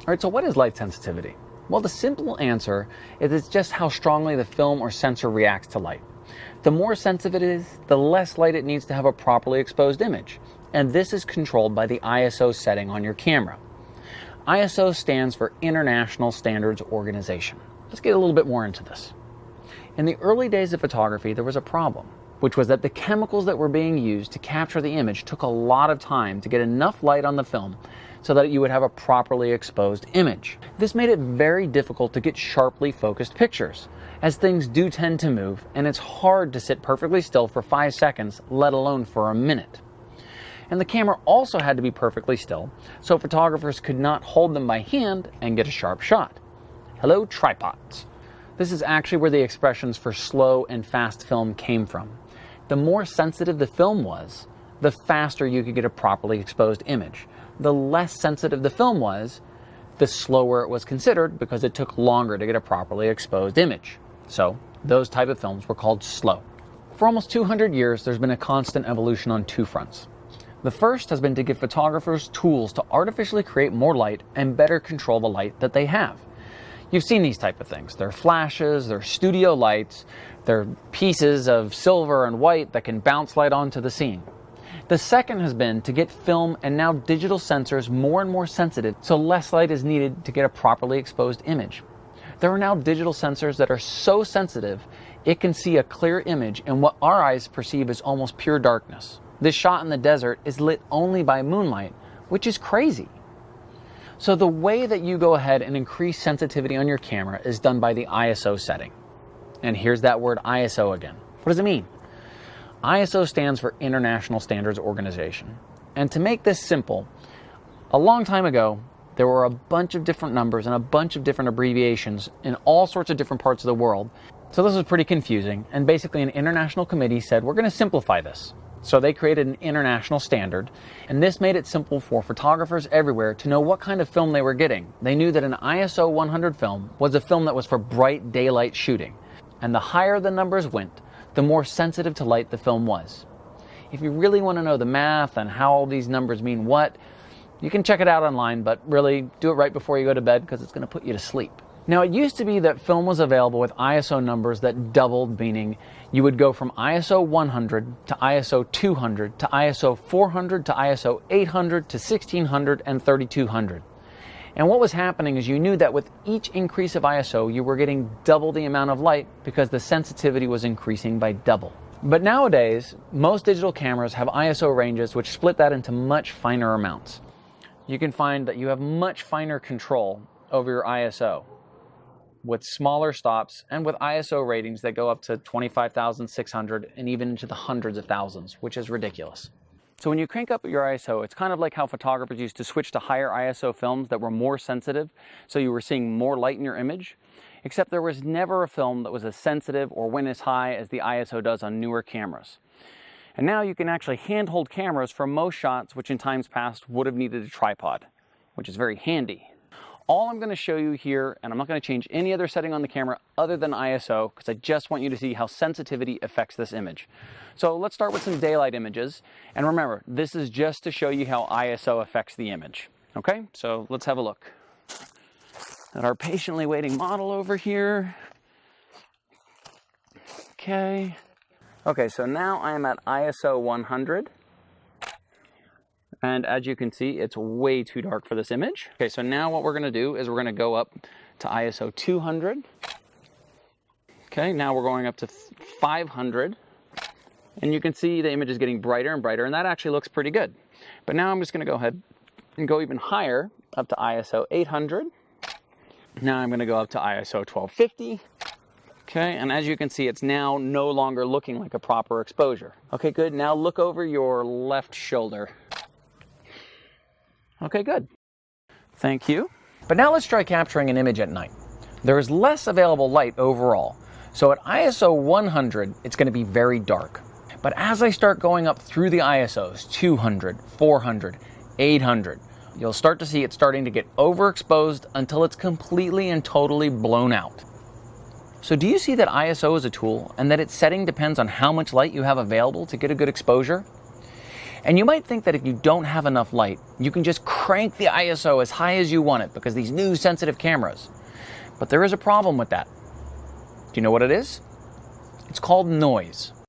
All right, so what is light sensitivity? Well, the simple answer is it's just how strongly the film or sensor reacts to light. The more sensitive it is, the less light it needs to have a properly exposed image. And this is controlled by the ISO setting on your camera. ISO stands for International Standards Organization. Let's get a little bit more into this. In the early days of photography, there was a problem, which was that the chemicals that were being used to capture the image took a lot of time to get enough light on the film so that you would have a properly exposed image. This made it very difficult to get sharply focused pictures, as things do tend to move and it's hard to sit perfectly still for 5 seconds, let alone for a minute. And the camera also had to be perfectly still, so photographers could not hold them by hand and get a sharp shot. Hello, tripods. This is actually where the expressions for slow and fast film came from. The more sensitive the film was, the faster you could get a properly exposed image. The less sensitive the film was, the slower it was considered because it took longer to get a properly exposed image. So those type of films were called slow. For almost 200 years, there's been a constant evolution on two fronts. The first has been to give photographers tools to artificially create more light and better control the light that they have. You've seen these type of things. They're flashes, they're studio lights, they're pieces of silver and white that can bounce light onto the scene. The second has been to get film and now digital sensors more and more sensitive so less light is needed to get a properly exposed image. There are now digital sensors that are so sensitive it can see a clear image in what our eyes perceive as almost pure darkness. This shot in the desert is lit only by moonlight, which is crazy. So the way that you go ahead and increase sensitivity on your camera is done by the ISO setting. And here's that word ISO again. What does it mean? ISO stands for International Standards Organization. And to make this simple, a long time ago, there were a bunch of different numbers and a bunch of different abbreviations in all sorts of different parts of the world. So this was pretty confusing. And basically an international committee said, we're going to simplify this. So they created an international standard, and this made it simple for photographers everywhere to know what kind of film they were getting. They knew that an ISO 100 film was a film that was for bright daylight shooting. And the higher the numbers went, the more sensitive to light the film was. If you really want to know the math and how all these numbers mean what, you can check it out online, but really do it right before you go to bed because it's going to put you to sleep. Now, it used to be that film was available with ISO numbers that doubled, meaning you would go from ISO 100 to ISO 200 to ISO 400 to ISO 800 to 1600 and 3200. And what was happening is you knew that with each increase of ISO, you were getting double the amount of light because the sensitivity was increasing by double. But nowadays, most digital cameras have ISO ranges which split that into much finer amounts. You can find that you have much finer control over your ISO with smaller stops and with ISO ratings that go up to 25,600 and even into the hundreds of thousands, which is ridiculous. So when you crank up your ISO, it's kind of like how photographers used to switch to higher ISO films that were more sensitive, so you were seeing more light in your image, except there was never a film that was as sensitive or went as high as the ISO does on newer cameras. And now you can actually handhold cameras for most shots, which in times past would have needed a tripod, which is very handy. All I'm going to show you here, and I'm not going to change any other setting on the camera other than ISO, because I just want you to see how sensitivity affects this image. So let's start with some daylight images. And remember, this is just to show you how ISO affects the image. Okay, so let's have a look at our patiently waiting model over here. Okay, so now I am at ISO 100. And as you can see, it's way too dark for this image. Okay, so now what we're gonna do is we're gonna go up to ISO 200. Okay, now we're going up to 500. And you can see the image is getting brighter and brighter, and that actually looks pretty good. But now I'm just gonna go ahead and go even higher, up to ISO 800. Now I'm gonna go up to ISO 1250. Okay, and as you can see, it's now no longer looking like a proper exposure. Okay, good, now look over your left shoulder. Okay, good. Thank you. But now let's try capturing an image at night. There is less available light overall. So at ISO 100, it's going to be very dark. But as I start going up through the ISOs, 200, 400, 800, you'll start to see it starting to get overexposed until it's completely and totally blown out. So do you see that ISO is a tool and that its setting depends on how much light you have available to get a good exposure? And you might think that if you don't have enough light, you can just crank the ISO as high as you want it because these new sensitive cameras. But there is a problem with that. Do you know what it is? It's called noise.